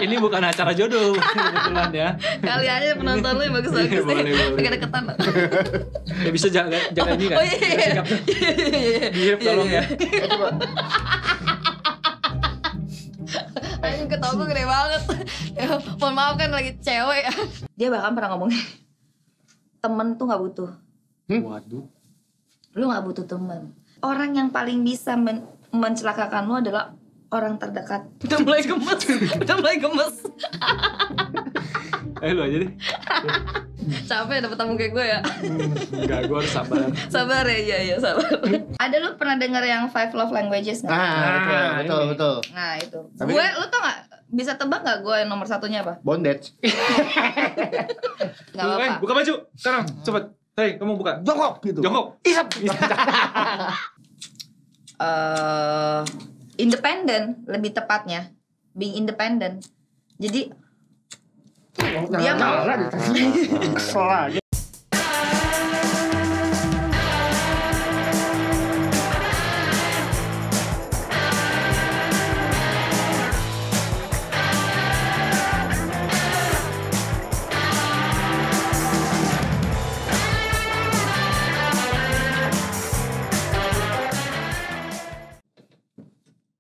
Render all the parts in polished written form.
Ini bukan acara jodoh kebetulan ya. Kali aja penonton lu yang bagus-bagus. Boleh. Deketan. Ya bisa jaga ini kan. Oh iya. Behave tolong ya. Anjing ketawa gue gede banget. Ya, mohon maaf kan lagi cewek. Dia bahkan pernah ngomong, temen tuh gak butuh. Waduh. Lu gak butuh temen. Orang yang paling bisa mencelakakan lu adalah orang terdekat. Udah mulai gemes. Lu aja deh. Capek dapet tamu kayak gue ya. Enggak, gue harus sabar. Sabar ya, iya sabar. Ada lu pernah denger yang 5 love languages gak? Betul. Nah itu. Tapi Gue, lu tau gak? Bisa tebak gak gue yang nomor satunya apa? Bondage. Gak apa-apa. Buka baju sekarang, cepet. Hei, kamu buka. Jongkok gitu. Jongkok. Isap. Independent, lebih tepatnya. Being independent. Jadi dia mau Kesel aja.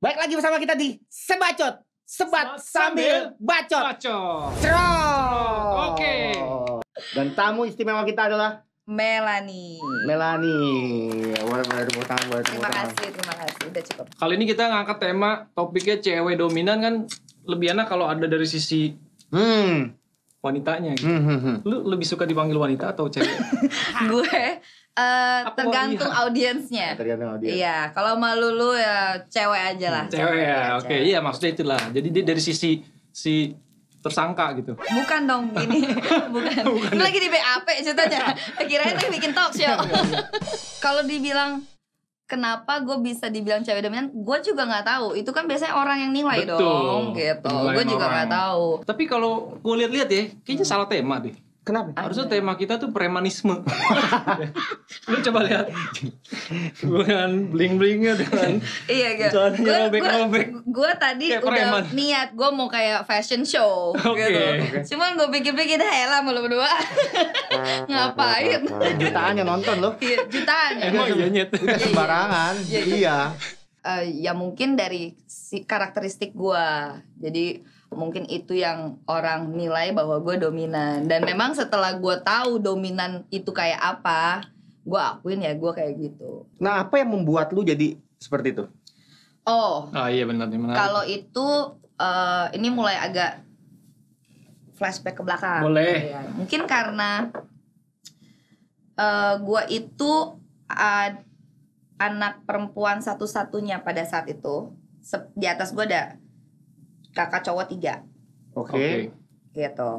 Baik lagi bersama kita di Sebacot. Sebat sambil bacot. Bacot. Cerot. Oke. Dan tamu istimewa kita adalah Melanie. Boleh tepuk tangan, Terima kasih. Udah cukup. Kali ini kita ngangkat tema topiknya cewek dominan kan lebih enak kalau ada dari sisi wanitanya gitu. Lu lebih suka dipanggil wanita atau cewek? Gue tergantung audiensnya. Tergantung audiens. Iya, kalau malu lu ya cewek aja lah. Cewek ya. Oke, iya maksudnya itulah. Jadi dia dari sisi si tersangka gitu. Bukan dong gini. Bukan. Ini lagi di BAP ceritanya. Kirain lagi bikin talk show. Kalau dibilang kenapa gue bisa dibilang cewek dominan, gue juga nggak tahu. Itu kan biasanya orang yang nilai Betul. dong, gitu. Nilai Gue juga orang. nggak tahu. Tapi kalau gue lihat-lihat ya, kayaknya salah tema deh. Kenapa? Harusnya tema kita tuh premanisme. Lu coba lihat. Dengan bling-blingnya dengan Iya gitu. Soalnya robek-robek. Gue tadi Kayak udah preman. niat gue mau kayak fashion show Oke. gitu. Cuman gue pikir-pikir lah malu berdua. Ngapain? Jutaan yang nonton loh. Iya, jutaan. Emang iya nyet. Udah sembarangan. Iya. Ya mungkin dari si karakteristik gue. Jadi mungkin itu yang orang nilai bahwa gue dominan. Dan memang setelah gue tahu dominan itu kayak apa, gue akuin ya gue kayak gitu. Nah, apa yang membuat lu jadi seperti itu? Oh, Iya benar nih menarik. kalau itu ini mulai agak flashback ke belakang. Boleh. Ya, mungkin karena gue itu anak perempuan satu-satunya pada saat itu. Di atas gue ada kakak cowok 3. Oke. Gitu.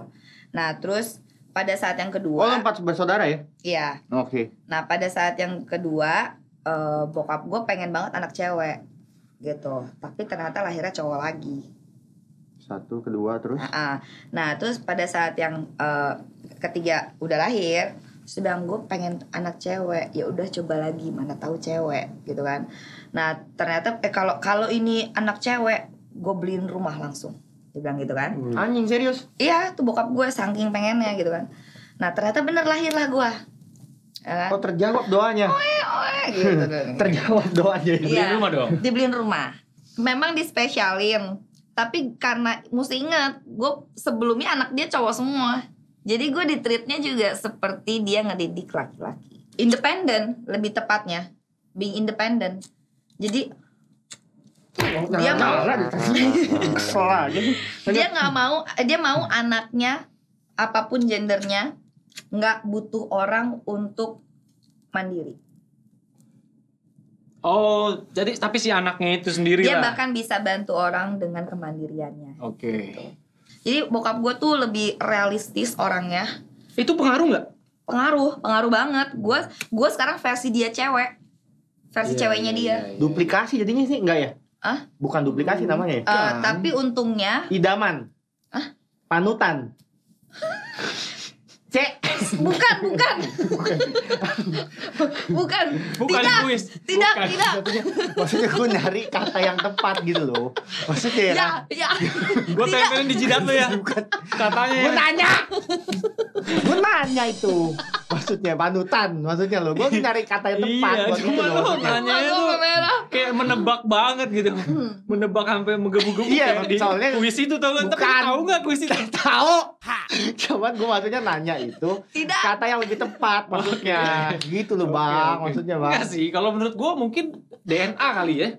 Nah terus pada saat yang Oh, kedua, lu 4 bersaudara ya? iya. Oke. Nah pada saat yang kedua, bokap gue pengen banget anak cewek, gitu. Tapi ternyata lahirnya cowok lagi. 1, 2, terus? Nah terus pada saat yang ketiga udah lahir, sudah gue pengen anak cewek, ya udah coba lagi, mana tahu cewek, gitu kan. Nah ternyata kalau ini anak cewek, gue beliin rumah langsung, dia bilang gitu kan. Anjing, serius? Iya, tuh bokap gue saking pengennya gitu kan. Nah ternyata bener lahirlah gue, ya kan? Oh, terjawab doanya. Gitu. Terjawab doanya. Iya, rumah dong? dibeliin rumah. Memang dispesialin, tapi karena mesti ingat, gue sebelumnya anak dia cowok semua. Jadi gue ditreatnya juga seperti dia ngedidik laki-laki. Independent, lebih tepatnya. Being independent. Jadi dia mau Kesel aja. dia mau anaknya apapun gendernya nggak butuh orang untuk mandiri. Oh, jadi tapi si anaknya itu sendiri Dia lah. bahkan bisa bantu orang dengan kemandiriannya. Oke. Jadi bokap gue tuh lebih realistis orangnya. Itu pengaruh nggak? Pengaruh banget. Gue sekarang versi dia cewek, versi ceweknya dia. Duplikasi jadinya sih enggak ya? Bukan duplikasi namanya ya? Tapi untungnya Idaman. Panutan. C. Bukan. Bukan Tidak. kuis. Tidak. Maksudnya gue nyari kata yang tepat gitu loh. Maksudnya ya. Ya. Gue tempelin di jidat lo ya. Katanya. Gue nanya itu. Maksudnya panutan. Maksudnya lo. Gue nyari kata yang tepat. Iya, buat gitu cuma loh. lo Maksudnya. nanya itu kayak menebak banget gitu. Menebak sampai menggebu-gebu Iya, kayak di soalnya kuis itu tau kan. Tapi bukan. tahu nggak kuis itu? Tahu. Cuman gue maksudnya nanya itu Tidak. kata yang lebih tepat maksudnya. Gitu loh Bang. Oke. Maksudnya Bang. Enggak sih, kalau menurut gue mungkin DNA kali ya.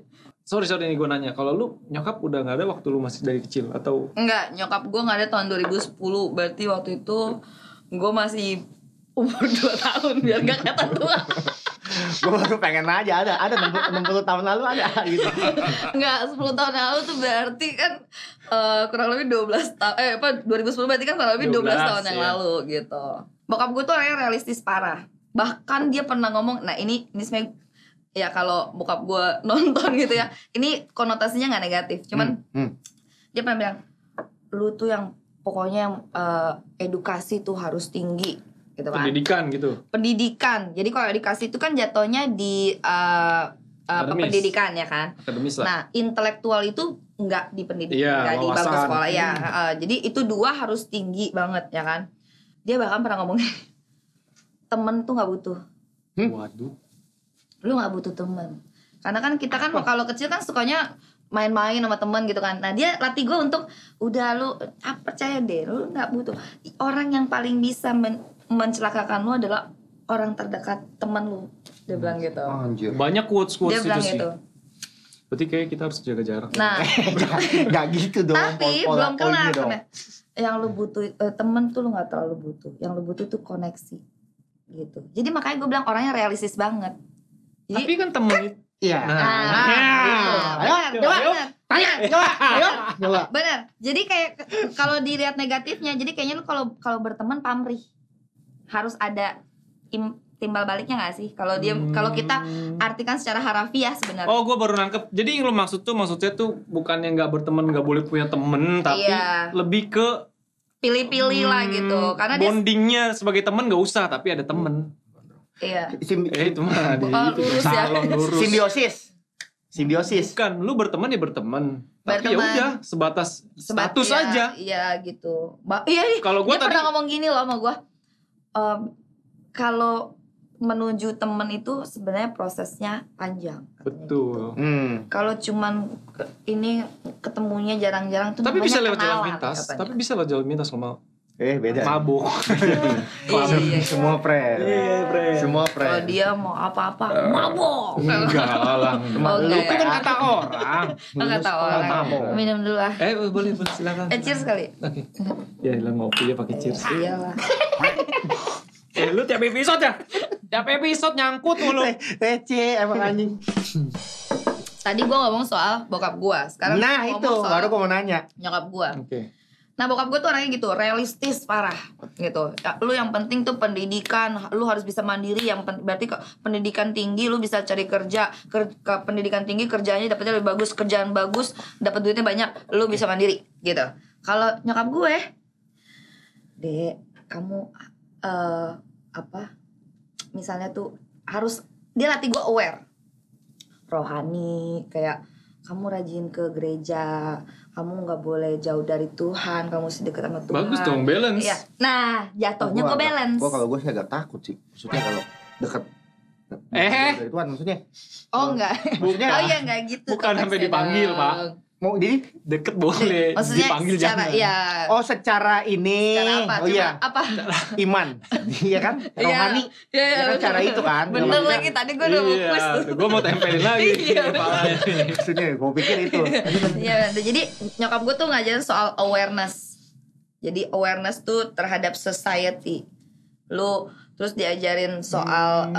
Sorry ini gue nanya, kalau lu nyokap udah nggak ada waktu lu masih dari kecil atau? Enggak, nyokap gue nggak ada tahun 2010. Berarti waktu itu gue masih umur 2 tahun biar gak kelihatan tua. Gue baru pengen aja ada 60 tahun lalu ada gitu. Enggak, 10 tahun yang lalu tuh berarti kan kurang lebih 12 tahun 2010 berarti kan kurang lebih 12 tahun yang ya. lalu gitu. Bokap gue tuh orangnya realistis parah. Bahkan dia pernah ngomong, nah ini sebenarnya ya kalau bokap gue nonton gitu ya, ini konotasinya nggak negatif, cuman dia pernah bilang, lu tuh yang pokoknya yang edukasi tuh harus tinggi gitu kan. Pendidikan. Jadi kalau edukasi itu kan jatuhnya di pendidikan ya kan. Akademis lah. Nah, intelektual itu enggak di pendidikan, Iya, enggak di bangku wawasan. sekolah ya. Jadi itu dua harus tinggi banget ya kan. Dia bahkan pernah ngomong temen tuh nggak butuh. Waduh. Lu nggak butuh temen. Karena kan kita kan kalau kecil kan sukanya main-main sama temen gitu kan. Nah dia latih gue untuk udah lu percaya deh, lu nggak butuh. Orang yang paling bisa mencelakakan lu adalah orang terdekat temen lu. Dia bilang gitu. Anjir. Banyak quotes Dia itu bilang sih. gitu. Berarti kayak kita harus jaga jarak. Nah, Gak gitu dong. tapi pola- belum kelar polanya dong. sampai yang lu butuh temen tuh lu nggak terlalu butuh. Yang lu butuh tuh koneksi gitu. Jadi makanya gue bilang orangnya realistis banget. Jadi, Tapi kan temen itu. Iya. Nah, gitu. benar, Ayo, coba. benar. Tanya, coba. Ayo, coba. Benar. Jadi kayak kalau dilihat negatifnya, jadi kayaknya lu kalau berteman pamrih. Harus ada timbal baliknya nggak sih? Kalau dia kalau kita artikan secara harafiah sebenarnya. Oh, gue baru nangkep. Jadi yang lo maksudnya tuh bukannya nggak berteman, nggak boleh punya temen, tapi Iya. lebih ke Pilih-pilih lah gitu. Karena dia bondingnya sebagai temen nggak usah, tapi ada temen. iya. Itu mah di Oh, itu lurus ya. salon lurus. Simbiosis. Bukan, lu berteman ya berteman. Tapi ya Berteman. udah sebatas status iya, aja. Iya gitu. Iya. Kalau gue Dia tadi pernah ngomong gini loh sama gue. Kalau menuju temen itu sebenarnya prosesnya panjang. katanya betul. gitu. Kalau cuman ini ketemunya jarang-jarang tuh Tapi namanya bisa lewat jalan kenalan, pintas. katanya. Tapi bisa lewat jalan pintas kalau mau. Beda. Mabuk. Iya. Semua friend. Semua Kalau friend. dia mau apa-apa mabok. Enggak lah. Oh, Lu enggak itu kan ya. kata orang. Kata orang. Mabok. Minum dulu lah. Boleh silakan. Cheers kali. Oke. Ya lah ngopi ya pakai cheers. Iyalah. Lu tiap episode ya? Tiap episode nyangkut mulu. Receh emang anjing. Tadi gue ngomong soal bokap gue. Sekarang Nah gua itu ngomong soal baru gue mau nanya. nyokap gue. Oke. Nah bokap gue tuh orangnya gitu, realistis parah gitu. Ya, lu yang penting tuh pendidikan, lu harus bisa mandiri. Berarti pendidikan tinggi, lu bisa cari kerja. Ke pendidikan tinggi kerjanya dapetnya lebih bagus, kerjaan bagus, dapat duitnya banyak, lu bisa mandiri gitu. Kalau nyokap gue, Dek, kamu misalnya tuh harus dia latih gue aware, rohani, kayak kamu rajin ke gereja, kamu nggak boleh jauh dari Tuhan, kamu mesti dekat sama Tuhan. Bagus dong, balance. Iya. Nah, jatuhnya ke balance. Kalau gue sih agak takut sih. Maksudnya kalau deket dari Tuhan maksudnya. Oh enggak. Maksudnya Oh iya enggak gitu. Bukan sampai konteksnya dipanggil, dong. Pak. mau jadi Deket boleh. Maksudnya Dipanggil secara jangan. ya. secara ini. Secara apa? Oh Coba, iya, apa? iman. Iya kan? Rohani. Iya, Ya kan cara itu kan. Bener Maksudnya- lagi tadi gue udah mau quiz tuh. Gue mau tempelin lagi. Iya. Kepalanya. Maksudnya gue pikir itu. Iya, jadi nyokap gue tuh ngajarin soal awareness. Jadi awareness tuh terhadap society. Lu terus diajarin soal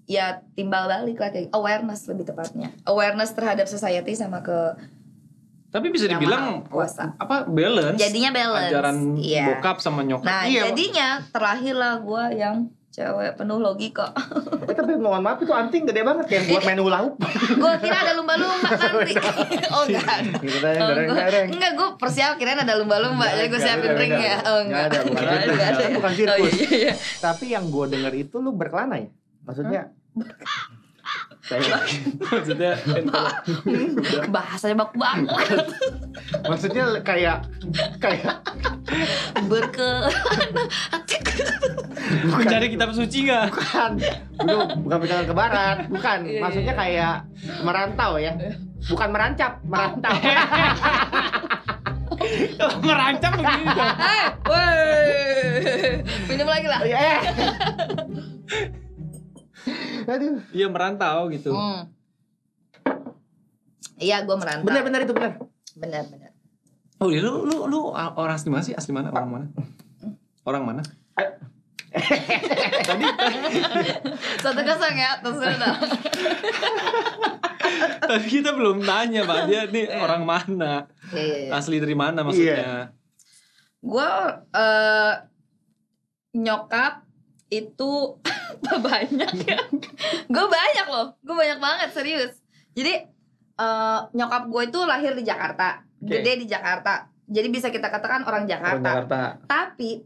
ya timbal balik lah kayak awareness lebih tepatnya. Awareness terhadap society sama ke Tapi bisa Yang dibilang Maha Kuasa. balance. Jadinya balance. Ajaran Iya. bokap sama nyokap. Nah, Iya. jadinya terlahirlah gue yang Cewek penuh logika. Tapi mohon maaf itu anting gede banget yang buat menu lauk. Gue kira ada lumba-lumba nanti. Oh enggak. Enggak, gue persiap kirain ada lumba-lumba. Jadi gue siapin ring ya. Oh enggak. Enggak ada. Bukan sirkus. Oh, iya. Tapi yang gue denger itu lu berkelana ya? Maksudnya Maksudnya bahasanya baku banget. maksudnya kayak mencari kitab suci nggak? bukan perjalanan ke barat, bukan. Maksudnya kayak merantau ya. Bukan merancap, merantau. Merancap begini dong. Minum lagi lah. Aduh. Iya merantau gitu. Iya, gue merantau. Benar itu benar. Benar. Oh iya, lu orang asli mana sih? Asli mana? Orang mana? Orang mana? Tadi 1-0 ya, terserah. Tadi kita belum tanya Pak, dia nih orang mana? Iya. Asli dari mana maksudnya? Gue nyokap itu banyak ya. Gue banyak loh, gue banyak banget serius. Jadi nyokap gue itu lahir di Jakarta, gede di Jakarta. Jadi bisa kita katakan orang Jakarta. Tapi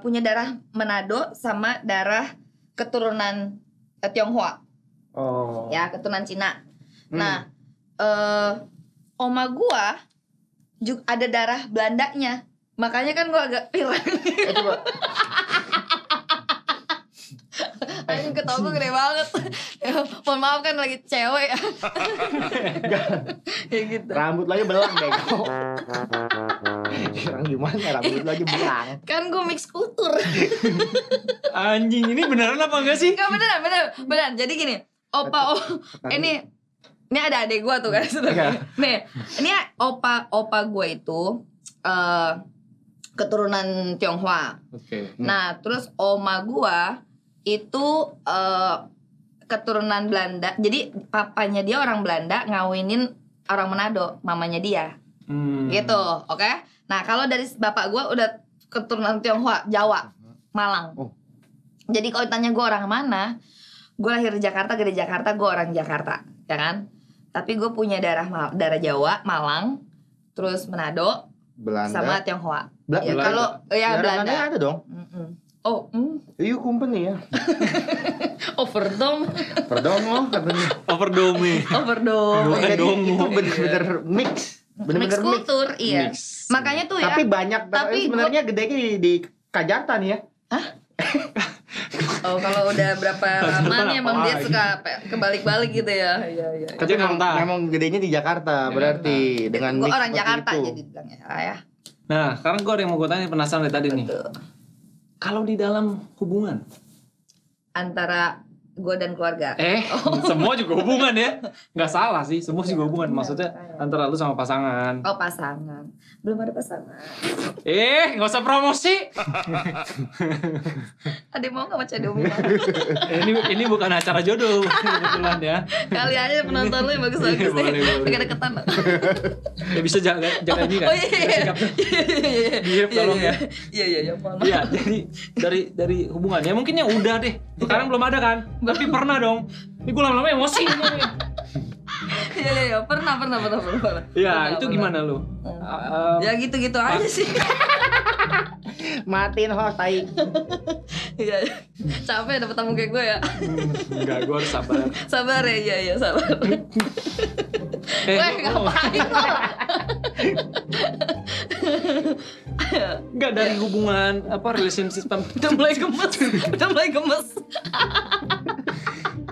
punya darah Manado sama darah keturunan Tionghoa. Oh. Ya, keturunan Cina. Nah, oma gue juga ada darah Belandanya. Makanya kan gue agak pirang. Coba. Anjing ketawa gue gede banget. Mohon maaf kan lagi cewek ya. Kayak gitu. Rambut lagi belang bego. Orang gimana rambut lagi belang? Kan gue mix kultur. Anjing, ini beneran apa enggak sih? Gak beneran. Jadi gini, ini ada adik gue tuh kan. Nih, ini opa gue itu keturunan Tionghoa. Oke. Nah, terus oma gue itu keturunan Belanda. Jadi papanya dia orang Belanda ngawinin orang Manado, mamanya dia. Gitu, oke? Nah, kalau dari bapak gue udah keturunan Tionghoa, Jawa, Malang. Jadi kalau ditanya gue orang mana, gue lahir di Jakarta, gede di Jakarta, gue orang Jakarta, ya kan? Tapi gue punya darah Jawa, Malang, terus Manado, Belanda sama Tionghoa. Ya, kalau Belanda ada dong. You company ya. Overdome. Katanya. Overdome. Bukan Jadi domo. itu bener-bener mix. Mix kultur, iya. Mix. Makanya tuh ya. Tapi banyak. Tapi sebenarnya gedenya di Kajarta nih ya. Oh, kalau udah berapa lama nih emang dia suka kebalik-balik gitu ya. Iya. Tapi memang gedenya di Jakarta berarti dengan Gue mix orang seperti Jakarta itu. jadi bilangnya ya. Nah, sekarang gue ada yang mau gue tanya, penasaran dari tadi nih. Kalau di dalam hubungan Antara gue dan keluarga. Semua juga hubungan ya. Nggak salah sih, semua juga hubungan. Maksudnya antara lu sama pasangan. Oh, pasangan. Belum ada pasangan. Nggak usah promosi. Ada yang mau gak baca Domi? Ini bukan acara jodoh kebetulan ya. Kali aja penonton lu yang bagus-bagus. Boleh. Dekat-dekatan. Ya bisa jaga ini kan. Oh iya. Iya, tolong ya. Iya. Iya, jadi dari hubungan ya mungkin yang udah deh. Sekarang belum ada kan? Tapi pernah dong. Ini gue lama-lama emosi ngomongnya. Iya, pernah. Iya, itu gimana lu? Ya gitu-gitu aja sih. Matiin host tai. Iya. Capek dapet tamu kayak gue ya. Enggak, gue harus sabar. Sabar ya, iya sabar. Ngapain lo? Enggak, dari hubungan relationship Udah mulai gemes.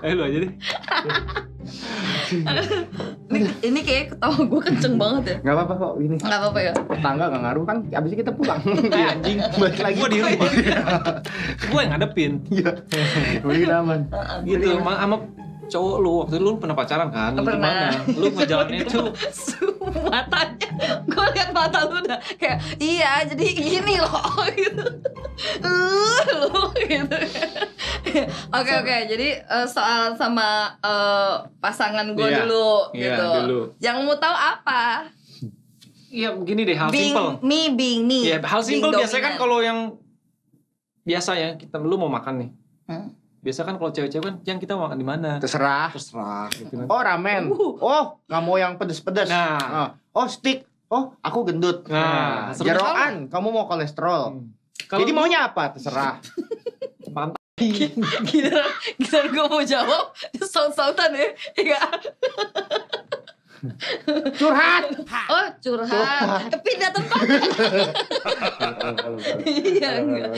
Lu aja deh. Ini kayak ketawa gue kenceng banget ya. Gak apa-apa kok ini. Gak apa-apa ya. Tetangga gak ngaruh kan. Abis itu kita pulang. Anjing, balik lagi. Gue di rumah. Gue yang ngadepin. Iya. Beli aman. Gitu, sama cowok lu waktu itu lu pernah pacaran kan? Pernah. Gimana? Lu ngejalanin itu matanya, gue liat mata lu udah kayak iya jadi gini loh gitu. Lu gitu. Oke, jadi soal sama pasangan gue dulu gitu. Dulu. Yang mau tahu apa? Iya begini deh, hal simple. Being me. Ya hal simple Being biasanya kan dominant. kalau yang biasa ya lu mau makan nih. Biasa kan kalau cewek-cewek kan yang kita makan di mana? Terserah. Gitu kan. Oh ramen. Oh nggak mau yang pedes-pedes. Nah. Oh steak. Oh aku gendut. Nah, jeroan. Kamu mau kolesterol. Kalau Jadi maunya apa? Terserah. makan Kita gue mau jawab, saut-sautan ya, iya. Curhat. Oh curhat, pindah tempat. Iya enggak.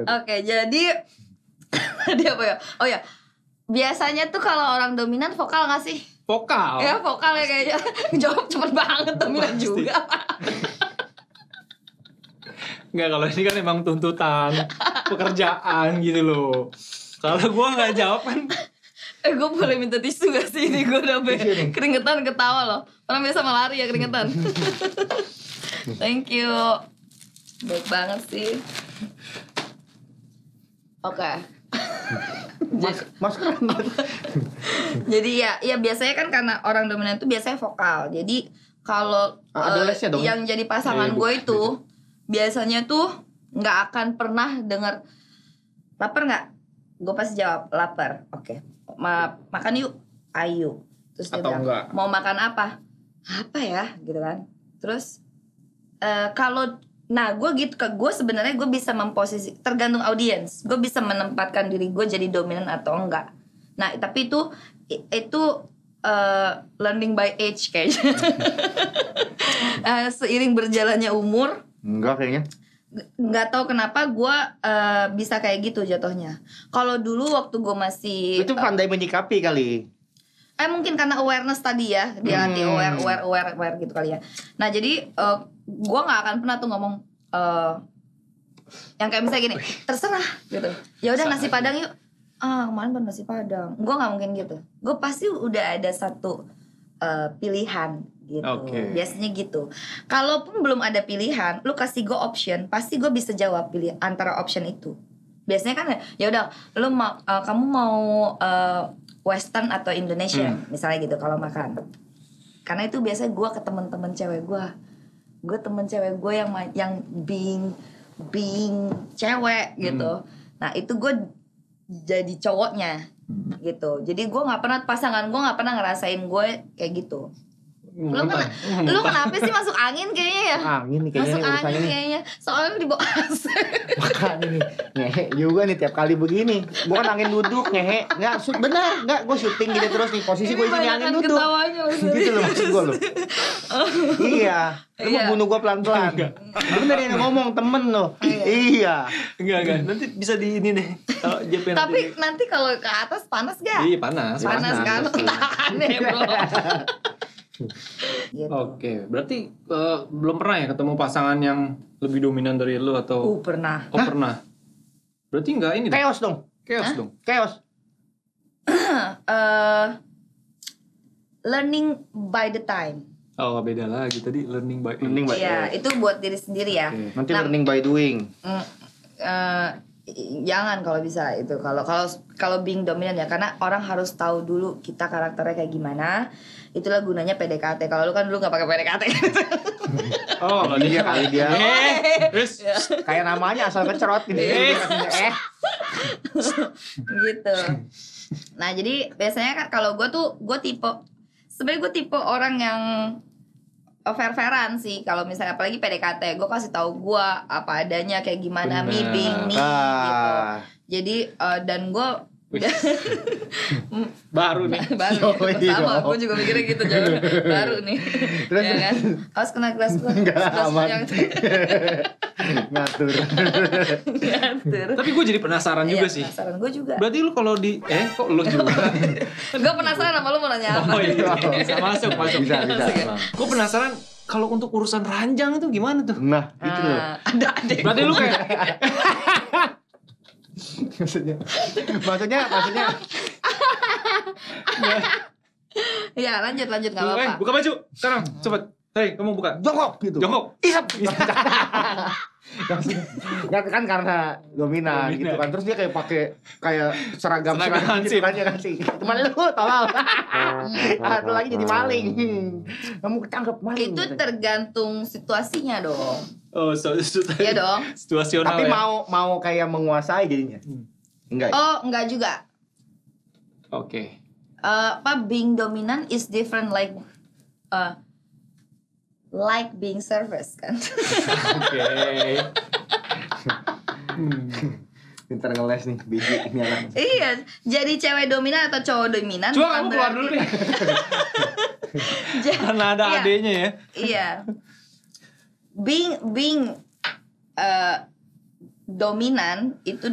Oke, jadi tadi apa ya? Oh ya, biasanya tuh kalau orang dominan vokal nggak sih? vokal. Ya vokal ya kayaknya. Jawab cepet banget dominan Pasti. juga. Enggak, kalau ini kan emang tuntutan pekerjaan gitu loh. Kalau gua nggak jawab kan Gue boleh minta tisu gak sih? Ini gue udah keringetan ketawa loh. Orang biasa melari ya keringetan. Thank you. Baik banget sih. Oke. Masker. Jadi ya biasanya kan karena orang dominan itu biasanya vokal. Jadi kalau Ada lesnya dong. yang jadi pasangan gue itu biasanya tuh nggak akan pernah denger lapar nggak? Gue pasti jawab lapar. Oke. Makan yuk. Ayo. Terus dia Atau bilang, enggak. mau makan apa? Apa ya? Gitu kan. Terus kalau gue gitu, gue sebenarnya gue bisa memposisi tergantung audiens. Gue bisa menempatkan diri gue jadi dominan atau enggak. Nah, tapi itu learning by age kayaknya. Seiring berjalannya umur, Enggak kayaknya. nggak tahu kenapa gue bisa kayak gitu jatuhnya. Kalau dulu waktu gue masih Itu pandai menyikapi kali. mungkin karena awareness tadi ya, dia hati aware gitu kali ya. Nah jadi gue nggak akan pernah tuh ngomong yang kayak misalnya gini, terserah gitu. Ya udah nasi padang yuk. Kemarin baru nasi padang. Gue nggak mungkin gitu. Gue pasti udah ada satu pilihan gitu. Oke. Biasanya gitu. Kalaupun belum ada pilihan, lu kasih gue option, pasti gue bisa jawab pilih antara option itu. Biasanya kan ya udah, lu kamu mau Western atau Indonesian misalnya gitu kalau makan. Karena itu biasanya gue ke teman-teman cewek gue temen cewek gue yang being cewek gitu. Nah itu gue jadi cowoknya gitu. Jadi gue nggak pernah pasangan gue nggak pernah ngerasain gue kayak gitu. Lu kenapa sih masuk angin kayaknya ya? Angin nih kayaknya. Masuk angin nih. kayaknya. Soalnya lu di bawah AC. Makanya nih, ngehe juga nih tiap kali begini. Bukan angin duduk, ngehe. Enggak, benar, enggak gue syuting gini terus nih. Posisi gue di sini angin duduk. Gitu loh maksud gue loh. Iya, lu mau bunuh gue pelan-pelan. Bener yang ngomong temen loh. Iya. Enggak. Nanti bisa di ini deh. Kalau JP Tapi nanti kalau ke atas panas gak? Iya, panas. Panas kan? Aneh bro. Gitu. Oke, berarti belum pernah ya ketemu pasangan yang lebih dominan dari lu atau? Pernah. Oh, pernah. Berarti enggak ini dong. Chaos dong. Chaos dong. Chaos. Learning by the time. Oh, beda lagi tadi learning by Learning by Iya, itu buat diri sendiri ya. Oke. Nanti learning by doing. Jangan kalau bisa itu. Kalau being dominan ya, karena orang harus tahu dulu kita karakternya kayak gimana. Itulah gunanya PDKT. Kalau lu kan dulu nggak pakai PDKT. Oh, kalau Dia kali dia. Terus Kayak namanya asal kecerot gitu. Gitu. Nah jadi biasanya kan kalau gue sebenarnya gue tipe orang yang fair-fairan sih. Kalau misalnya apalagi PDKT, gue kasih tahu gue apa adanya kayak gimana, me being me gitu. Jadi dan gue baru nih. baru sama, gue juga mikirnya gitu jangan baru nih. Terus, ya kan? Harus kena gelas gue. Enggak, aman. Yang Ngatur. ngatur. Tapi gue jadi penasaran juga sih. Penasaran gue juga. Berarti lu kalau di kok lu juga? Gue penasaran sama lu mau nanya apa. Oh iya, bisa masuk. Bisa. Gue penasaran kalau untuk urusan ranjang itu gimana tuh? Nah, itu loh. Ada adek. Berarti lu kayak Maksudnya Ya lanjut nggak apa-apa. buka baju sekarang, cepet. Hei, kamu buka. jongkok gitu. Jongkok. Isap. Kan karena dominan gitu kan. Terus dia kayak seragam gitu kan ya kasih. Teman lu tolol. Satu lagi jadi maling. Kamu ketangkep maling. Itu tergantung situasinya dong. Oh, Iya dong. situasional. Tapi ya? mau kayak menguasai jadinya. Enggak. Oh, enggak juga. Oke. Being dominant is different like being service kan. Oke. Pintar ngeles nih, biji ini anak. Iya, jadi cewek dominan atau cowok dominan. Coba bukan kamu keluar berarti- dulu deh. Karena ada Iya. adenya ya. Iya. Being dominan itu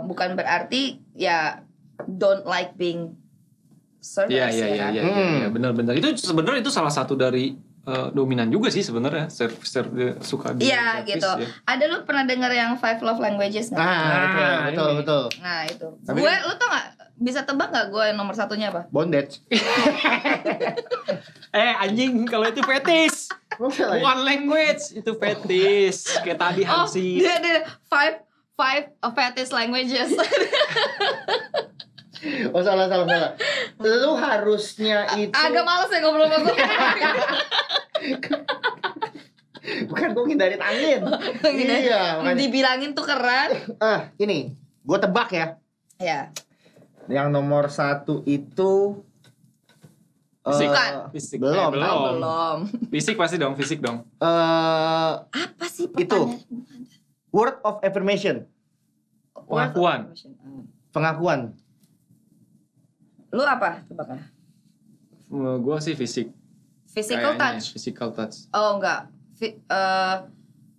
bukan berarti ya don't like being service Iya ya kan? iya benar-benar. Itu sebenarnya itu salah satu dari dominan juga sih sebenarnya. Suka di Iya service, gitu. ya. Ada lu pernah denger yang 5 love languages nggak? Betul. Nah itu. Tapi Gue, lu tau nggak? Bisa tebak nggak gue nomor satunya apa? Bondage. Anjing kalau itu fetis. Bukan language, itu fetis. Kayak tadi Oh, Hansi. dia 5 fetish languages. Oh salah. Lu harusnya itu. Agak males ya ngobrol sama gue. Bukan gue ngindarin angin. Iya. Makanya. Dibilangin tuh keren. Ini, gue tebak ya. Ya. Yang nomor 1 itu. Bukan. Fisik. Belum. Belum. Fisik pasti dong, fisik dong. Apa sih pertanyaannya? Word of affirmation. Pengakuan. Pengakuan. Lu apa tebakan? Gue sih fisik. Physical Kayaknya, touch. Physical touch. Oh enggak.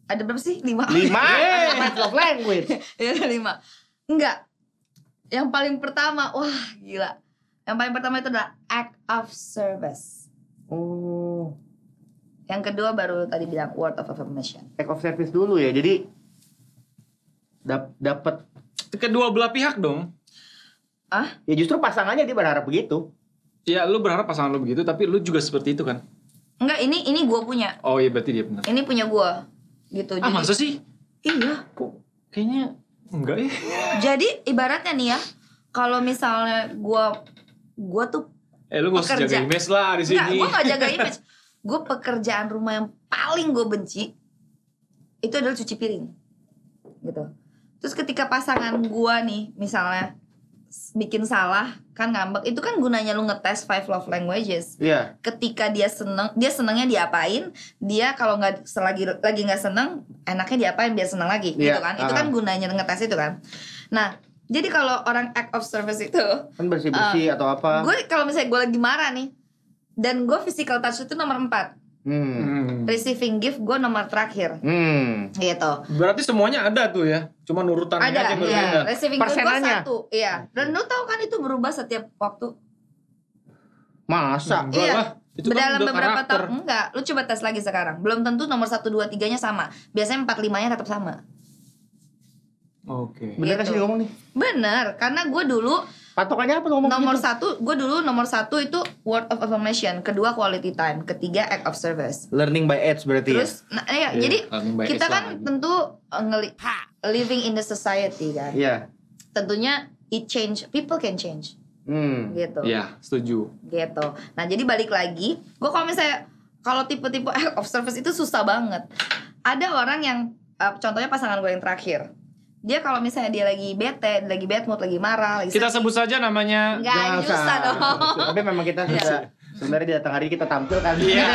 Ada berapa sih? 5. 5 love language. Ya 5. Enggak. Yang paling pertama, wah gila. Yang paling pertama itu adalah act of service. Oh, Yang kedua baru tadi bilang word of affirmation. act of service dulu ya. Jadi dapat. Kedua belah pihak dong. Ya justru pasangannya dia berharap begitu. Ya lu berharap pasangan lu begitu, tapi lu juga seperti itu kan? Enggak, ini gue punya. Oh iya berarti dia benar. Ini punya gue. Gitu. Masa sih? Iya. Kok kayaknya enggak ya? Jadi ibaratnya nih ya, kalau misalnya gue tuh Lu gak usah jaga image lah di sini. enggak, gue gak jaga image. Gue pekerjaan rumah yang paling gue benci itu adalah cuci piring, gitu. Terus ketika pasangan gue nih, misalnya bikin salah, kan ngambek, itu kan gunanya lu ngetes 5 love languages. Iya. Ketika dia senengnya diapain, dia kalau nggak lagi nggak seneng, enaknya diapain biar seneng lagi, gitu kan? Itu kan gunanya ngetes itu kan. Nah, jadi kalau orang act of service itu Kan bersih-bersih atau apa? gue kalau misalnya gue lagi marah nih, dan gue physical touch itu nomor 4, receiving gift gue nomor terakhir, gitu. Berarti semuanya ada tuh ya, cuma nurutannya aja Ada, berbeda. iya. Receiving gift gue Persenannya. 1, iya. Dan lu tahu kan itu berubah setiap waktu. Masa? Enggak Iya. lah, itu kan Dalam udah beberapa karakter. tahun enggak, lu coba tes lagi sekarang. Belum tentu nomor 1, 2, 3-nya sama. Biasanya 4, 5-nya tetap sama. Oke. Bener gak sih Gitu. ngomong nih? Bener, karena gue dulu Patokannya apa ngomong nomor gitu? 1, gue dulu nomor 1 itu word of affirmation, kedua quality time, ketiga act of service. Learning by age berarti Terus, nah, ya, Iya, jadi learning by kita age kan lah lagi. tentu living in the society kan. ya. Iya. Tentunya it change, people can change, gitu. Iya, setuju. Gitu. Nah jadi balik lagi, gue kalau tipe-tipe act of service itu susah banget. Ada orang yang contohnya pasangan gue yang terakhir, dia kalau misalnya dia lagi bete, lagi bad mood, lagi marah, lagi Kita sedih, sebut saja namanya. nggak usah dong. Tapi memang kita sudah sebenarnya di datang hari kita tampil kan. Iya.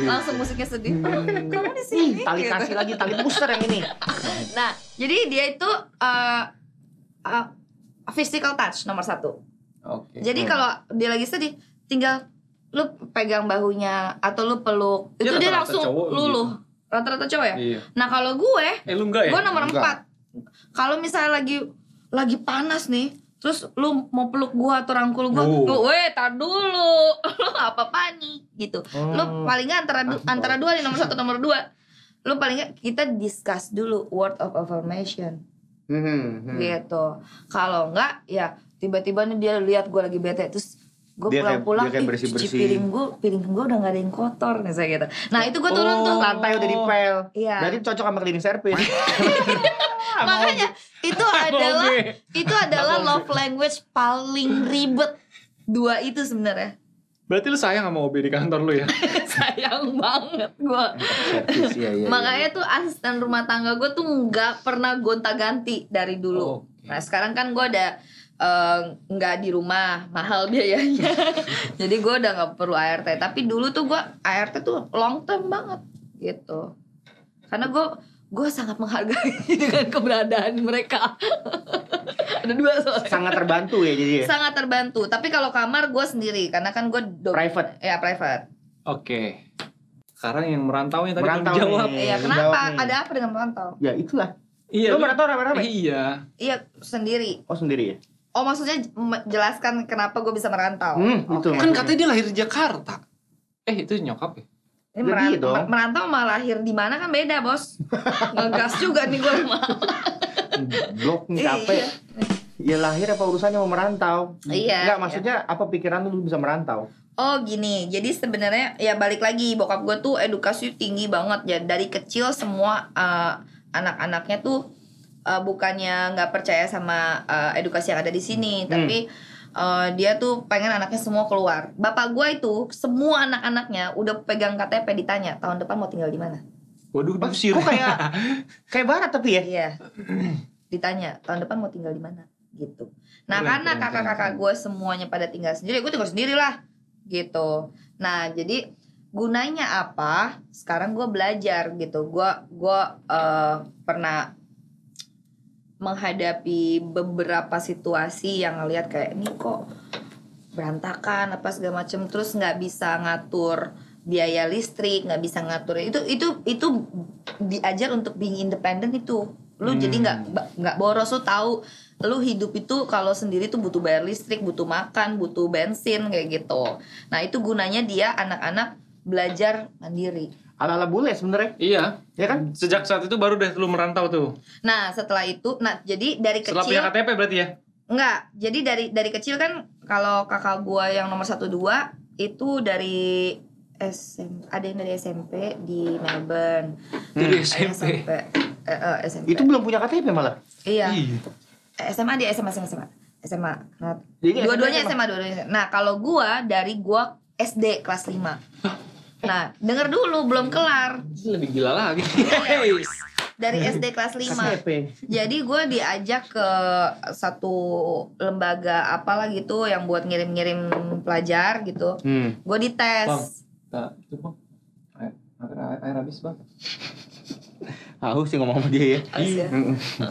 Langsung musiknya sedih. Kamu di sini. Tali gitu. kasih lagi, tali booster yang ini. Nah jadi dia itu physical touch nomor 1. Oke. Jadi kalau dia lagi sedih, tinggal lu pegang bahunya atau lu peluk, Ya, itu dia rata-rata langsung cowok luluh. Rata-rata cowok ya. Iya. Nah kalau gue Lu enggak ya? gue nomor Enggak. 4. Kalau misalnya lagi panas nih, terus lu mau peluk gue atau rangkul gue, Oh. tar dulu, lu apa panik gitu. Lu paling nggak antara dua nih, nomor 1 nomor 2. Lu paling nggak kita discuss dulu word of affirmation. Gitu. Kalau enggak ya tiba-tiba nih dia lihat gue lagi bete, terus gue Dia kayak- pulang-pulang dia kayak cuci bersih-bersih. piring gue udah nggak ada yang kotor nih saya gitu. Nah itu gue turun tuh. Lantai udah dipel. Iya. Berarti cocok sama cleaning service. Makanya itu adalah love language paling ribet. 2 itu sebenarnya. Berarti lu sayang sama OB di kantor lu ya? Sayang banget gue. Iya. Makanya tuh asisten rumah tangga gue tuh nggak pernah gonta-ganti dari dulu. Oh, okay. Nah sekarang kan gue udah nggak di rumah, mahal biayanya. Jadi gue udah nggak perlu ART. Tapi dulu tuh gue ART tuh long term banget gitu. Karena gue sangat menghargai dengan keberadaan mereka. Ada 2 soalnya. Sangat terbantu ya jadi ya? Sangat terbantu. Tapi kalau kamar gue sendiri, karena kan gue Private? Ya private. Oke. Sekarang yang merantau yang tadi belum Merantau dijawab. nih. Iya, Lu kenapa? jawab nih. Ada apa dengan merantau? Ya itulah. Iya. Lu merantau rame-rame? Iya. Iya, sendiri. Oh sendiri ya? Oh, maksudnya jelaskan kenapa gue bisa merantau. Itu Oke. Kan katanya dia lahir di Jakarta. Itu nyokap ya? Ini Jadi dong. merantau sama lahir di mana kan beda, Bos. Ngegas juga nih gue mah. Blok nih capek. Iya. Ya lahir apa urusannya mau merantau? Iya, Enggak, iya. maksudnya apa pikiran lu bisa merantau? Oh gini, jadi sebenarnya ya balik lagi bokap gue tuh edukasi tinggi banget ya dari kecil semua anak-anaknya tuh bukannya nggak percaya sama edukasi yang ada di sini, tapi dia tuh pengen anaknya semua keluar. Bapak gue itu semua anak-anaknya udah pegang KTP ditanya tahun depan mau tinggal di mana. Waduh, diusir. Kok kayak barat tapi ya? Iya, ditanya tahun depan mau tinggal di mana gitu. Nah Keren, karena keren, kakak-kakak gue semuanya pada tinggal sendiri, gue tinggal sendiri lah gitu. Nah jadi gunanya apa? Sekarang gue belajar gitu. Gue pernah menghadapi beberapa situasi yang ngelihat kayak ini kok berantakan apa segala macem, terus nggak bisa ngatur biaya listrik, nggak bisa ngatur itu diajar untuk being independent itu. Lu jadi nggak boros, lu tahu lu hidup itu kalau sendiri tuh butuh bayar listrik, butuh makan, butuh bensin kayak gitu. Nah itu gunanya dia anak-anak belajar mandiri. Ala-ala bule sebenarnya. Iya. Ya kan? Sejak saat itu baru deh lu merantau tuh. Nah setelah itu, jadi dari Setelah kecil punya KTP berarti ya? enggak, jadi dari kecil kan kalau kakak gua yang nomor 1 2 itu dari ada yang dari SMP di Melbourne. Dari SMP. SMP. Itu belum punya KTP malah. Iya. SMA dia SMA. Nah, Jadi dua-duanya SMA. Nah, kalau gua dari gua SD kelas 5. Nah, denger dulu belum kelar. Lebih gila lagi. Dari SD kelas 5. KTP. Jadi gue diajak ke satu lembaga apalah gitu yang buat ngirim-ngirim pelajar gitu. Gue dites. Bang, itu bang. Air habis bang. Haus sih ngomong sama dia ya. Iya.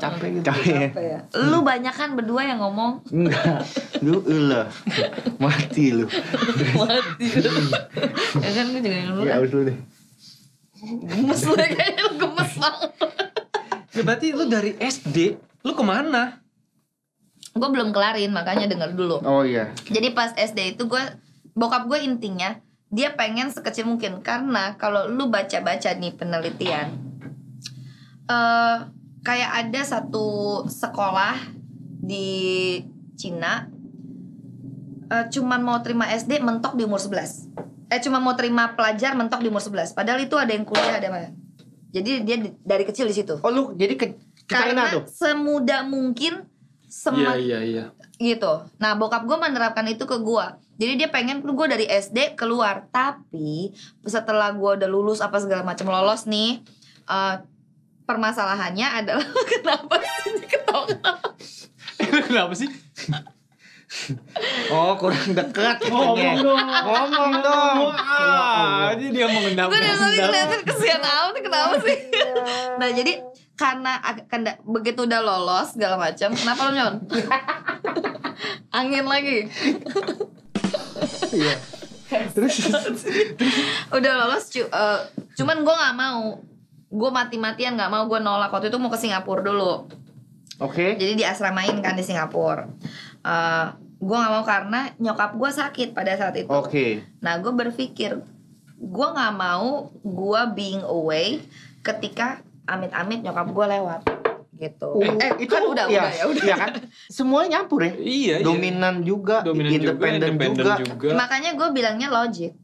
Capek gitu. Capek ya. Lu banyak kan berdua yang ngomong. Enggak. Lu elah. Mati lu. Mati. Ya kan gue juga yang Ya haus lu deh. gemes lu kayaknya lu gemes banget. Ya berarti lu dari SD, lu kemana? Gue belum kelarin makanya denger dulu. Oh iya. Jadi pas SD itu bokap gue intinya dia pengen sekecil mungkin, karena kalau lu baca-baca nih penelitian kayak ada satu sekolah di Cina cuman mau terima SD mentok di umur 11. Cuma mau terima pelajar mentok di umur 11. Padahal itu ada yang kuliah, ada mana. Jadi dia dari kecil di situ. Oh lu jadi ke China Karena tuh? semudah mungkin Iya. gitu. Nah bokap gue menerapkan itu ke gue. Jadi dia pengen gue dari SD keluar. Tapi setelah gue udah lulus apa segala macam, lolos nih, permasalahannya adalah kenapa sih ketawa-ketawa? Kenapa sih? Oh kurang dekat. Ngomong dong. Jadi dia mau ngendap. Gue dari tadi ngeliatin kesian amat nih, kenapa sih? Nah jadi karena begitu udah lolos segala macam, kenapa lo nyon? Angin lagi. Iya. Terus Udah lolos cuman gue nggak mau. Gue mati-matian nggak mau, gue nolak. Waktu itu mau ke Singapura dulu. Oke. Jadi diasramain kan di Singapura. Gue gak mau karena nyokap gue sakit pada saat itu. Oke. Nah gue berpikir gue gak mau gue being away ketika amit-amit nyokap gue lewat gitu. Itu kan udah. Iya kan? Semuanya nyampur ya. Iya. Dominan juga, independen juga. Makanya gue bilangnya logik.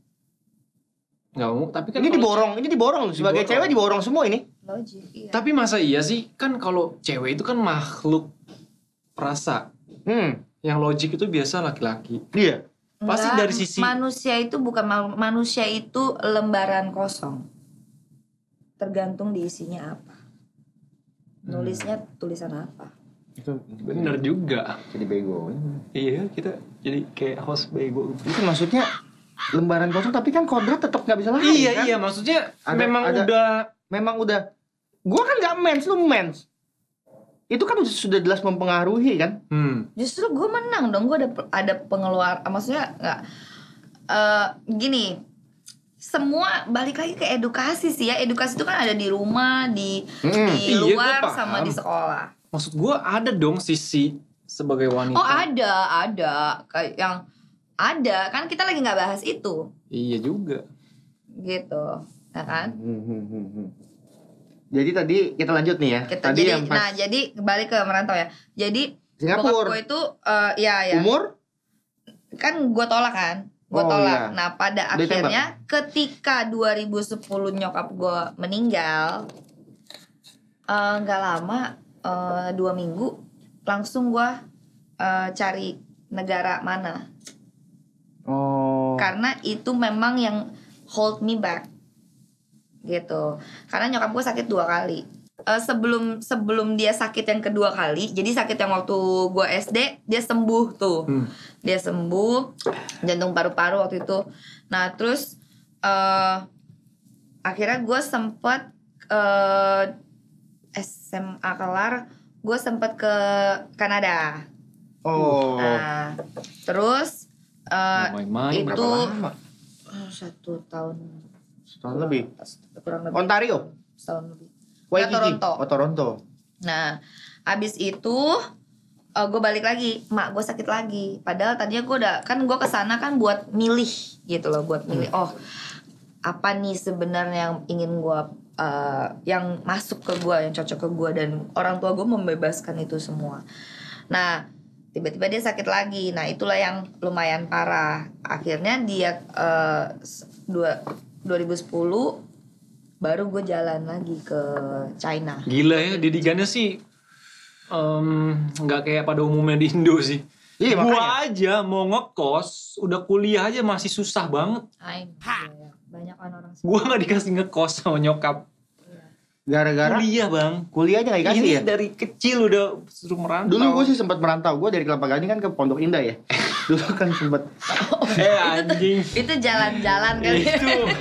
Nggak mau, tapi kan Ini diborong loh. Sebagai cewek diborong semua ini. Logik. Iya. Tapi masa iya sih? Kan kalau cewek itu kan makhluk perasa. Yang logik itu biasa laki-laki. Iya. Pasti dari sisi manusia itu bukan manusia itu lembaran kosong. Tergantung diisinya apa. Nulisnya tulisan apa. Itu bener juga. jadi bego. Iya, kita jadi kayak host bego. Itu maksudnya lembaran kosong tapi kan kodrat tetap nggak bisa lari. Iya, kan? iya, maksudnya memang udah. Gua kan nggak mens, lu mens. Itu kan sudah jelas mempengaruhi kan? Justru gue menang dong, gue ada pengeluar, maksudnya nggak gini, semua balik lagi ke edukasi sih ya. Edukasi itu kan ada di rumah, di luar iya, sama di sekolah. Maksud gue ada dong sisi sebagai wanita. Oh ada kayak yang ada kan kita lagi nggak bahas itu. Iya juga. Gitu, ya kan? Jadi tadi kita lanjut nih ya. Jadi balik ke merantau ya. Jadi Singapura. bokap gue itu ya. Umur? Kan gue tolak kan. Gue tolak. Iya. Nah pada akhirnya ketika 2010 nyokap gue meninggal, nggak lama 2 minggu langsung gue cari negara mana. Karena itu memang yang hold me back. Gitu. Karena nyokap gue sakit 2 kali. Sebelum dia sakit yang kedua kali, jadi sakit yang waktu gue SD, dia sembuh tuh. Dia sembuh, jantung paru-paru waktu itu. Nah terus akhirnya gue sempet SMA kelar, gue sempet ke Kanada. Nah terus itu 1 tahun. Setahun lebih. Kurang lebih. Ontario. Setahun lebih. Toronto. Nah, abis itu gue balik lagi, mak gue sakit lagi. Padahal tadinya gue gue kesana kan buat milih gitu loh, buat milih. Oh, apa nih sebenarnya yang ingin gue, yang masuk ke gue, yang cocok ke gue, dan orang tua gue membebaskan itu semua. Nah, tiba-tiba dia sakit lagi. Nah, itulah yang lumayan parah. Akhirnya dia 2010 baru gue jalan lagi ke China. Gila ya, didikannya sih nggak kayak pada umumnya di Indo sih. Iya, gua aja mau ngekos, udah kuliah aja masih susah banget. Banyak kan orang. Gua nggak dikasih ngekos sama nyokap. Gara-gara kuliah bang. Kuliahnya nggak dikasih ya? Dari kecil udah suruh merantau. Dulu gue sih sempat merantau. Gue dari Kelapa Gading kan ke Pondok Indah ya. Dulu kan sempat. Anjing. Itu jalan-jalan kan.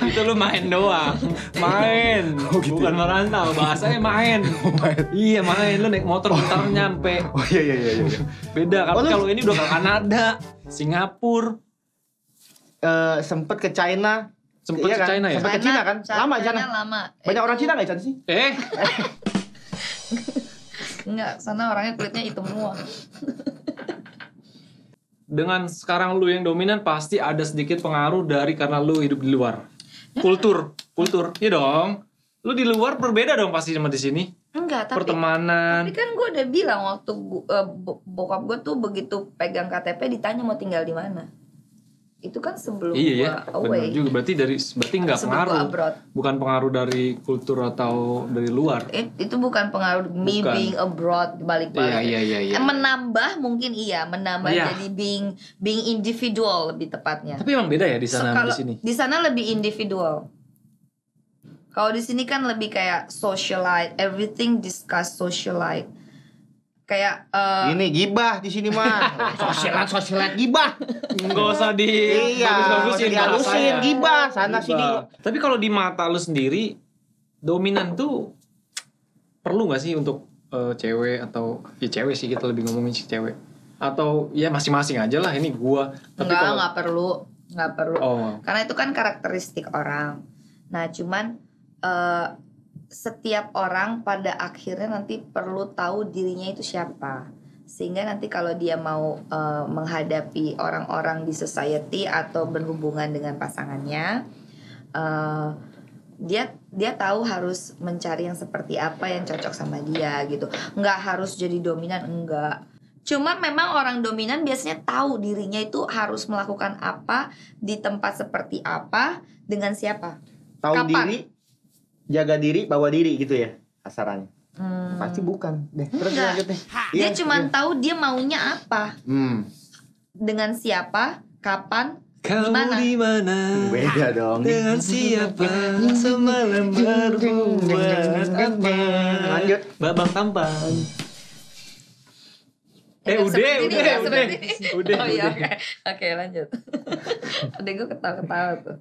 Itu lu main doang. Main. Gitu. Bukan merantau. Bahasanya main. Iya main. Lu naik motor bentar nyampe. Oh iya. Beda. Kalau ini udah ke Kanada, Singapura. Sempet ke China. Sempet ke China ya? Sempet ke China kan? Lama China. Banyak orang Cina gak sih? Enggak, sana orangnya kulitnya hitam semua. Dengan sekarang lu yang dominan pasti ada sedikit pengaruh dari karena lu hidup di luar. Kultur, iya dong. Lu di luar berbeda dong pasti sama di sini. Enggak, pertemanan. Tapi kan gue udah bilang waktu bokap gue tuh begitu pegang KTP ditanya mau tinggal di mana. Itu kan sebelum iya, gua away. Benar juga, berarti nggak pengaruh. Bukan pengaruh dari kultur atau dari luar. Itu bukan pengaruh being abroad balik-balik. Iya. Menambah mungkin jadi being individual lebih tepatnya. Tapi emang beda ya di sana sama di sini. Di sana lebih individual. Kalau di sini kan lebih kayak socialite, everything discuss socialite. Kayak ini gibah di sini mah. Sosialit gibah. Enggak usah dihalusin gibah sana sini. Tapi kalau di mata lu sendiri dominan tuh perlu enggak sih untuk cewek atau ya cewek sih, kita lebih ngomongin si cewek. Atau ya masing-masing aja lah, ini gua. Tapi enggak perlu. Oh. Karena itu kan karakteristik orang. Nah, cuman setiap orang pada akhirnya nanti perlu tahu dirinya itu siapa, sehingga nanti kalau dia mau menghadapi orang-orang di society atau berhubungan dengan pasangannya, dia tahu harus mencari yang seperti apa yang cocok sama dia gitu. Nggak harus jadi dominan, enggak. Cuma memang orang dominan biasanya tahu dirinya itu harus melakukan apa di tempat seperti apa dengan siapa. Tahu kapan. Diri, jaga diri, bawa diri gitu ya kasarannya. Pasti bukan deh. Terus lanjut deh. Dia cuma tahu dia maunya apa. Dengan siapa, kapan, Kau Dimana? di mana? Beda dong. Dengan siapa? Semalam berbuat apa? Lanjut. Babang tampan. Seperti ini, udah. seperti ini. Udah, Oh iya, udah. oke lanjut. Udah gue ketawa-ketawa tuh.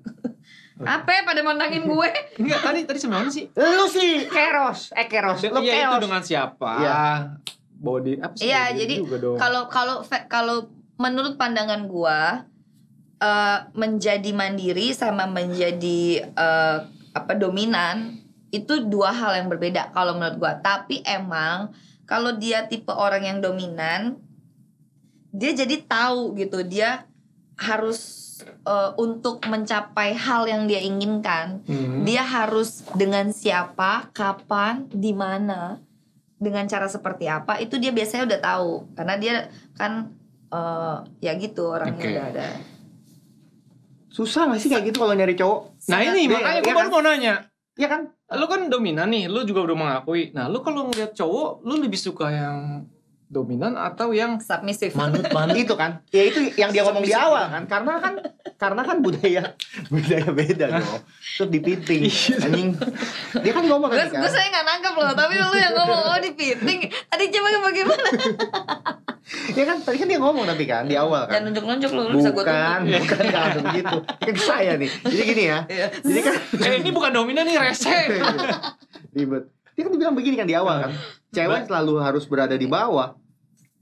Apa ya pada menangin gue? Enggak, tadi sama mana sih? Lu sih Keros. Lu Iya, itu Keros. dengan siapa? Iya. Body apa sih? Iya, Body jadi juga dong. kalau menurut pandangan gua menjadi mandiri sama menjadi dominan itu dua hal yang berbeda kalau menurut gua. Tapi emang kalau dia tipe orang yang dominan, dia jadi tahu gitu, dia harus untuk mencapai hal yang dia inginkan, dia harus dengan siapa, kapan, di mana, dengan cara seperti apa, itu dia biasanya udah tahu karena dia kan ya gitu orangnya. Oke. Udah ada. Susah gak sih kayak gitu kalau nyari cowok? Nah ini Iya, makanya gue iya baru kan? mau nanya. Iya kan? Lu kan dominan nih, lu juga udah mengakui. Nah lu kalau ngeliat cowok, lu lebih suka yang dominan atau yang Submissive. manut Itu kan. Ya itu yang dia ngomong di awal kan. Karena kan budaya beda dong. Terus dipiting. Anjing. Dia kan ngomong Gue tadi kan. saya nggak nangkep loh, tapi lu yang ngomong di piting. Tadi coba bagaimana? Ya kan tadi kan dia ngomong tapi kan di awal kan. Jangan nunjuk-nunjuk lu bisa gue Bukan jangan begitu. Kan saya nih. Jadi gini ya. Jadi kan ini bukan dominan nih, rese. ribet. Dia kan dibilang begini kan di awal kan. Cewek selalu harus berada di bawah.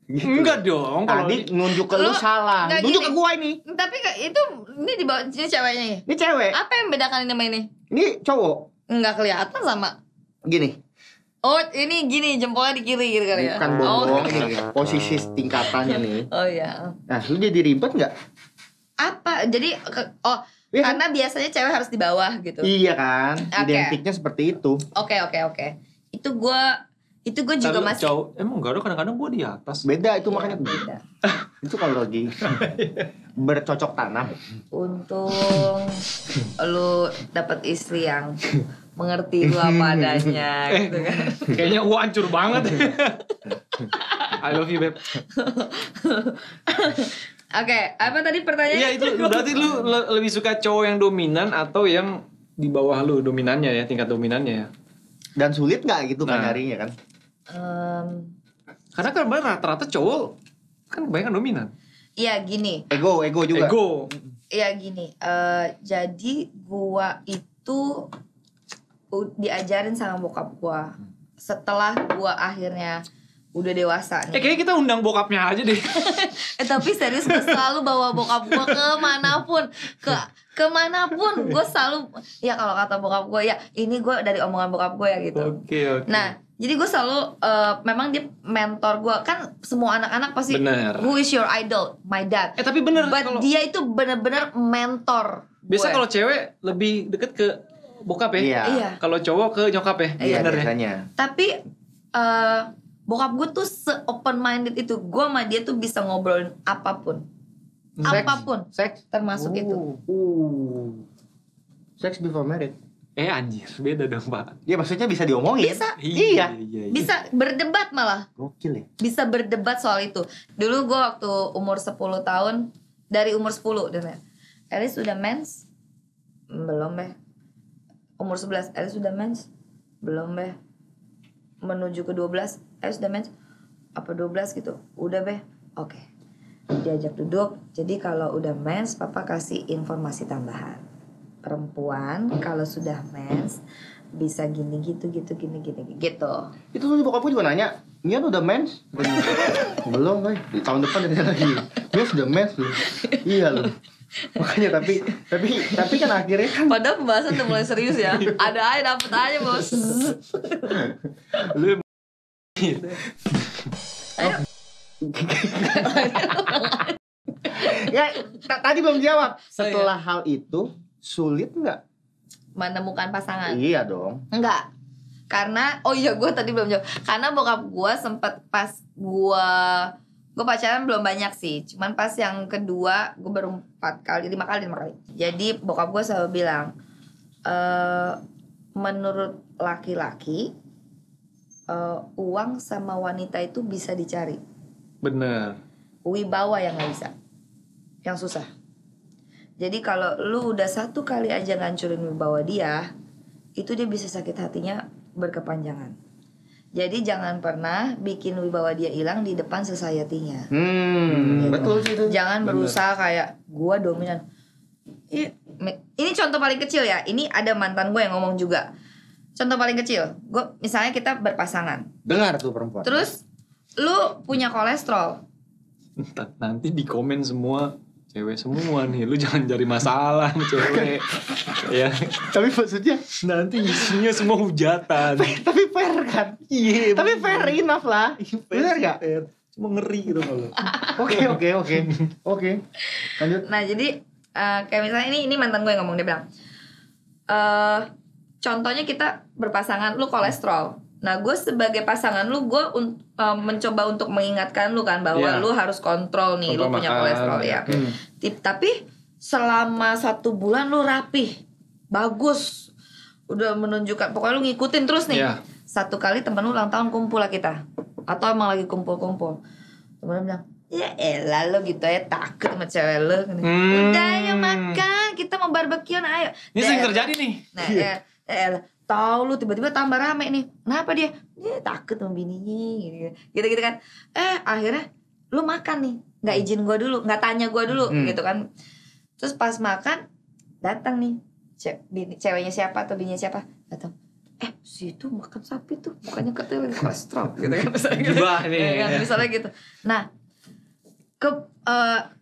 Gitu. Enggak dong, kalau Tadi nunjuk ke lu Lu salah. nggak Nunjuk gini. ke gua ini. Tapi itu ini di bawah ini ceweknya nih. Ini cewek. Apa yang membedakan ini sama ini? Ini cowok. Nggak kelihatan sama. Gini. Oh ini gini jempolnya di kiri gitu kali ya. Bukan Oh, bohong ini. Posisi tingkatannya nih. oh iya. Nah, lu jadi ribet nggak? Apa? Jadi Iya kan? karena biasanya cewek harus di bawah gitu. Iya kan? Oke. Identiknya seperti itu. Oke. Itu gue juga Lalu masih cowok, emang enggak ada, kadang-kadang gue di atas. Beda itu makanya beda. itu kalau lagi bercocok tanam. Untung lu dapat istri yang mengerti lu apa adanya gitu kan. Kayaknya gue hancur banget. I love you, Beb. Oke, apa tadi pertanyaannya? Iya, itu berarti lu lebih suka cowok yang dominan atau yang di bawah lu dominannya ya, tingkat dominannya ya. Dan sulit nggak gitu kan Nah. nyarinya kan? Karena kan rata-rata cowok kan kebanyakan dominan. Iya gini. Ego juga. Ego. Iya gini. Jadi gua itu diajarin sama bokap gua. Setelah gua akhirnya udah dewasa nih. Kayaknya kita undang bokapnya aja deh. Tapi serius gue selalu bawa bokap gue kemanapun gue selalu, ya kalau kata bokap gue ya ini gue dari omongan bokap gue ya gitu. Oke. Nah jadi gue selalu memang dia mentor gue kan, semua anak-anak pasti Bener. who is your idol, my dad. Tapi bener But kalau dia itu benar-benar mentor biasa gue. kalau cewek lebih deket ke bokap ya. Iya. Iya. Kalau cowok ke nyokap ya. Iya Bener ya. biasanya. Tapi bokap gue tuh se-open minded itu. Gue sama dia tuh bisa ngobrolin apapun. Apapun. Seks Termasuk itu. Seks before married. Anjir, beda dong, Pak. Ya maksudnya bisa diomongin. Bisa. Iya. Bisa berdebat malah. Gokil ya. Bisa berdebat soal itu. Dulu gue waktu umur 10 tahun, dari umur 10 dan Elis udah mens? Belum be. Umur 11 Elis udah mens? Belum be. Menuju ke 12 Elis udah mens? Apa 12 gitu? Udah be. Oke. Diajak duduk. Jadi kalau udah mens, papa kasih informasi tambahan. Perempuan kalau sudah mens bisa gini gitu gitu. Itu tuh bokap gue juga nanya, Nian udah mens? Belum, guys. Tahun depan ada lagi. Dia sudah mens loh. Iya loh. Makanya tapi kan akhirnya kan Padahal pembahasan udah mulai serius ya. Ada aja dapet aja bos. Lu Ayo. ya tadi belum jawab. Setelah hal itu sulit nggak? Menemukan pasangan. Iya dong. Enggak. Karena gue tadi belum jawab. Karena bokap gue sempet pas gue pacaran belum banyak sih. Cuman pas yang kedua gue baru 5 kali. Jadi bokap gue selalu bilang, menurut laki-laki uang sama wanita itu bisa dicari. bener. Wibawa yang nggak bisa, yang susah. Jadi kalau lu udah satu kali aja ngancurin wibawa dia, itu dia bisa sakit hatinya berkepanjangan. Jadi jangan pernah bikin wibawa dia hilang di depan society-nya. Betul sih itu. Jangan berusaha kayak gua dominan. Ini contoh paling kecil ya. Ini ada mantan gue yang ngomong juga. Contoh paling kecil, misalnya kita berpasangan. Dengar tuh perempuan. Terus lu punya kolesterol. Nanti di komen semua cewek semua nih, lu jangan cari masalah sama cewek. Ya. Tapi maksudnya Nanti isinya semua hujatan. tapi fair kan? Iya. Tapi fair enough lah. Benar gak? Cuma ngeri gitu kalau. Oke. Lanjut. Nah jadi kayak misalnya ini mantan gue yang ngomong, dia bilang contohnya kita berpasangan, lu kolesterol. Nah gue sebagai pasangan lu, gue mencoba untuk mengingatkan lu kan bahwa lu harus kontrol nih, lu punya kolesterol ya. Tapi selama 1 bulan lu rapih, bagus, udah menunjukkan, pokoknya lu ngikutin terus nih. Satu kali temen lu ulang tahun kumpul lah kita, atau emang lagi kumpul-kumpul, temen lu bilang, ya elah lo gitu ya, takut sama cewek lo. Udah ayo makan, kita mau barbekyun ayo. Ini sering terjadi nih. Nah elah, tahu lu tiba-tiba tambah rame nih. Kenapa dia? Dia takut sama bininya gitu kan. Akhirnya lu makan nih, nggak izin gua dulu, nggak tanya gua dulu gitu kan. Terus pas makan datang nih ceweknya siapa atau bininya siapa datang. Si itu makan sapi tuh, bukannya katanya lagi kolesterol gitu kan, misalnya gitu. Gibah nih. Kan, misalnya gitu. Nah,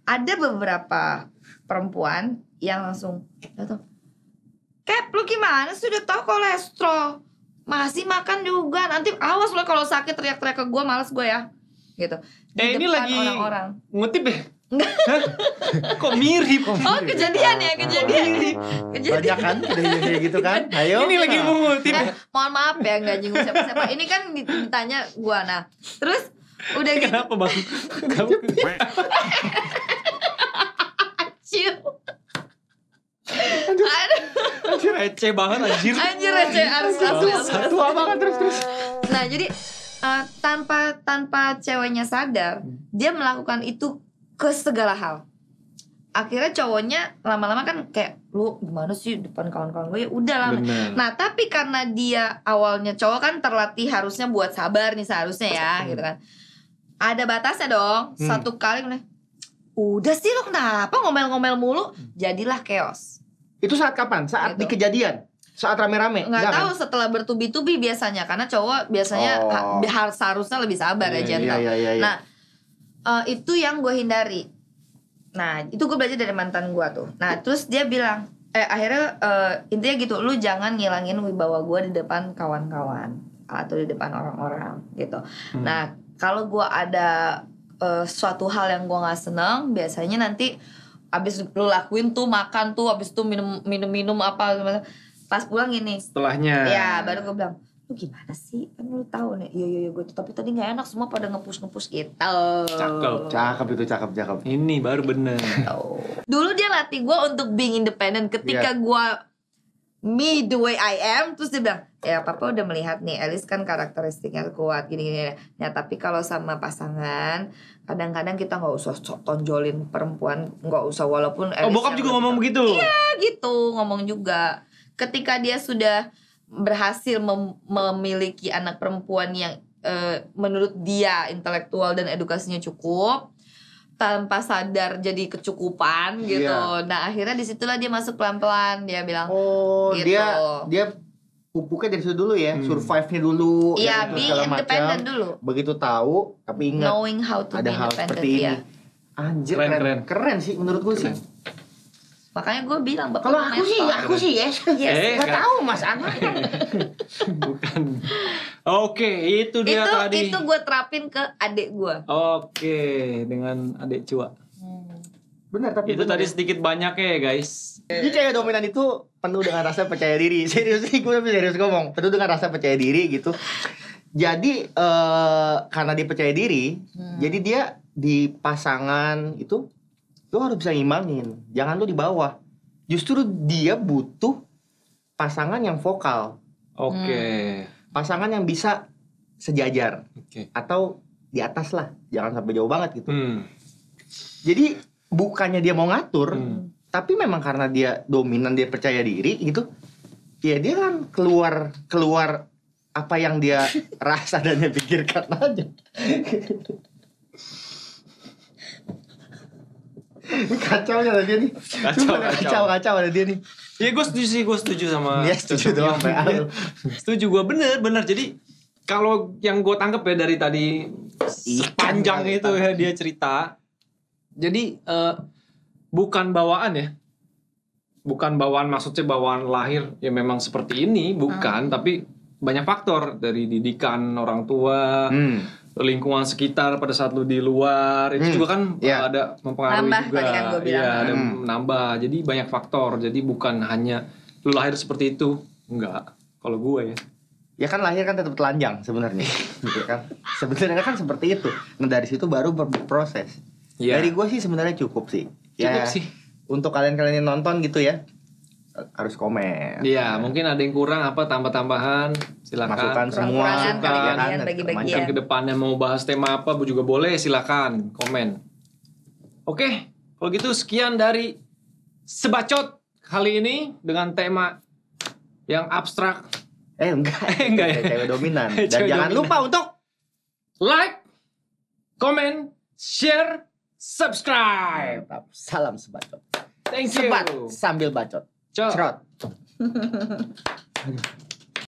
ada beberapa perempuan yang langsung datang, Kep, lu gimana sih udah tahu kolesterol masih makan juga, nanti awas lo kalau sakit teriak-teriak ke gue, males gue ya gitu. Di ini depan lagi orang-orang. ngutip ya? Kok mirip? Oh kejadian ya, kejadian. Banyak kan kayak gitu kan. Ayo. Ini lagi mengutip. Mohon maaf ya, nggak nyinggung siapa-siapa. Ini kan ditanya gue, nah terus udah gitu. Kenapa bang? Kamu anjir receh banget anjir. Anjir receh Satu banget terus. Nah jadi tanpa ceweknya sadar, dia melakukan itu ke segala hal. Akhirnya cowoknya lama-lama kan kayak, lu gimana sih depan kawan-kawan gue, ya udah lama. Nah tapi karena dia awalnya cowok kan terlatih harusnya buat sabar nih seharusnya ya gitu kan. Ada batasnya dong. Satu kali udah sih lo kenapa ngomel-ngomel mulu, jadilah chaos. Itu saat kapan? Saat gitu. di kejadian? Saat rame-rame? Nggak tahu kan? Setelah bertubi-tubi biasanya, karena cowok biasanya seharusnya lebih sabar ya gentle. Iya. Nah itu yang gue hindari. Nah itu gue belajar dari mantan gue tuh. Nah terus dia bilang akhirnya intinya gitu, lu jangan ngilangin wibawa gue di depan kawan-kawan atau di depan orang-orang gitu. Nah kalau gue ada suatu hal yang gue nggak seneng, biasanya nanti abis lu lakuin tuh, makan tuh, abis itu minum apa, pas pulang gini setelahnya ya baru gue bilang, lu gimana sih, kan lu tahu nih, iya gue tuh, tapi tadi nggak enak, semua pada ngepus gitu. Cakep. Ini baru bener. Dulu dia latih gue untuk being independent. Ketika gue me the way I am, terus dia bilang, ya papa udah melihat nih, Alice kan karakteristiknya kuat gini. Ya tapi kalau sama pasangan, kadang-kadang kita nggak usah tonjolin perempuan, nggak usah, walaupun Alice bokap juga ngomong begitu. Iya gitu, ngomong juga. Ketika dia sudah berhasil memiliki anak perempuan yang menurut dia intelektual dan edukasinya cukup, tanpa sadar jadi kecukupan gitu. Nah akhirnya disitulah dia masuk pelan-pelan, dia bilang gitu. dia pupuknya dari situ dulu ya, survive-nya dulu. Iya, being independent dulu. Begitu tahu, tapi ingat knowing how to ada be hal independent. seperti ini. Anjir, keren sih menurut gue sih. Makanya gue bilang, kalau aku sih yes. Gak tahu mas Ana. Bukan. Oke, itu dia tadi. Itu gue terapin ke adik gue. Oke, dengan adik cua. Benar, tapi itu tadi sedikit banyak ya guys. Jadi cewek dominan itu penuh dengan rasa percaya diri. Serius nih, gue serius ngomong, penuh dengan rasa percaya diri gitu. Jadi karena dia percaya diri, jadi dia di pasangan itu lu harus bisa ngimbangin, jangan lu di bawah. Justru dia butuh pasangan yang vokal. Pasangan yang bisa sejajar, atau di atas lah, jangan sampai jauh banget gitu. Jadi bukannya dia mau ngatur, Tapi memang karena dia dominan, dia percaya diri gitu. Ya dia kan keluar apa yang dia rasa dan dia pikirkan aja. Ini kacau ya dia nih. Kacau ada dia nih. Ya gue setuju sama. Dia setuju doang. Setuju gue bener. Jadi kalau yang gue tangkep ya dari tadi sepanjang itu ya dia cerita. Jadi bukan bawaan ya. Bukan bawaan, maksudnya bawaan lahir ya memang seperti ini, bukan. Tapi banyak faktor dari didikan orang tua, lingkungan sekitar pada saat lu di luar itu juga kan ada mempengaruhi nambah, juga. tadi kan gua bilang. Iya, ada menambah. Jadi banyak faktor. Jadi bukan hanya lu lahir seperti itu, enggak. Kalau gue ya. Ya kan lahir kan tetap telanjang sebenarnya. Gitu kan. Sebenarnya kan seperti itu. Nah, dari situ baru berproses. Dari gue sih sebenarnya cukup sih. Cukup sih. Untuk kalian-kalian yang nonton gitu ya, harus komen. Iya, mungkin ada yang kurang apa tambah-tambahan, silakan. Masukan semua, kalian bagi-bagian. Ke depannya mau bahas tema apa juga boleh, silakan komen. Oke, kalau gitu sekian dari Sebacot kali ini dengan tema yang abstrak. Enggak ya. Cewek dominan. Dan Cewek jangan dominan. lupa untuk like, comment, share, subscribe. Salam sebacot. Thank you. Sebat sambil bacot. Cok. Cerot.